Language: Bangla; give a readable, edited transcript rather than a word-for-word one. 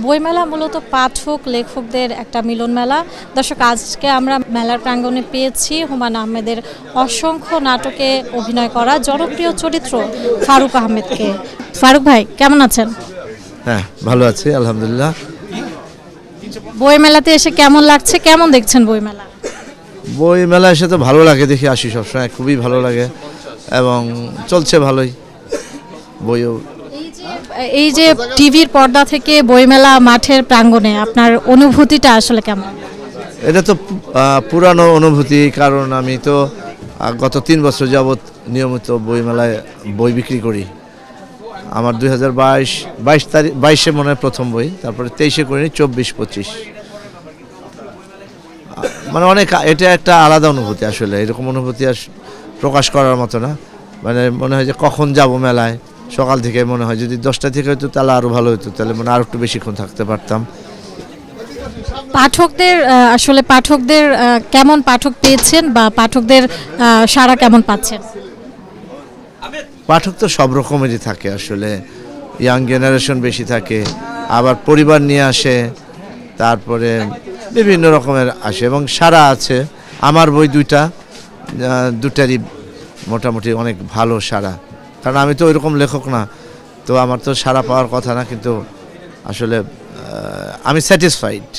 বইমেলা মূলত পাঠক লেখকদের একটা মিলন মেলা। দর্শক, আজকে আমরা মেলার প্রাঙ্গণে পেয়েছি হুমায়ূন আহমেদের অসংখ্য নাটকে অভিনয় করা জনপ্রিয় চরিত্র ফারুক আহমেদকে। ফারুক ভাই, কেমন আছেন? হ্যাঁ, ভালো আছি আলহামদুলিল্লাহ। বইমেলাতে এসে কেমন লাগছে, কেমন দেখছেন বইমেলা? বই মেলা এসে তো ভালো লাগে, দেখি আসি সবসময়, খুবই ভালো লাগে এবং চলছে ভালোই বইও। এই যে টিভির পর্দা থেকে বইমেলা মাঠের প্রাঙ্গণে আপনার অনুভূতিটা আসলে কেমন? এটা তো পুরানো অনুভূতি, কারণ আমি তো গত 3 বছর যাবৎ নিয়মিত বইমেলায় বই বিক্রি করি। আমার 2022 মনে হয় প্রথম বই, তারপরে 23-এ করিনি, 24-25 মানে অনেক, এটা একটা আলাদা অনুভূতি। আসলে এরকম অনুভূতি আর প্রকাশ করার মতো না। মানে মনে হয় যে কখন যাব মেলায়, সকাল থেকে মনে হয় যদি 10টা থেকে হতো তাহলে আরও ভালো হতো, তাহলে মানে আরও একটু বেশিক্ষণ থাকতে পারতাম। পাঠকদের কেমন পাঠক পেয়েছেন বা পাঠকদের সাড়া কেমন পাচ্ছেন? পাঠক তো সব রকমেরই থাকে, আসলে ইয়াং জেনারেশন বেশি থাকে, আবার পরিবার নিয়ে আসে, তারপরে বিভিন্ন রকমের আসে এবং সারা আছে। আমার বই দুটারই মোটামুটি অনেক ভালো সারা, কারণ আমি তো ওইরকম লেখক না, তো আমার তো সারা পাওয়ার কথা না, কিন্তু আসলে আমি স্যাটিসফাইড।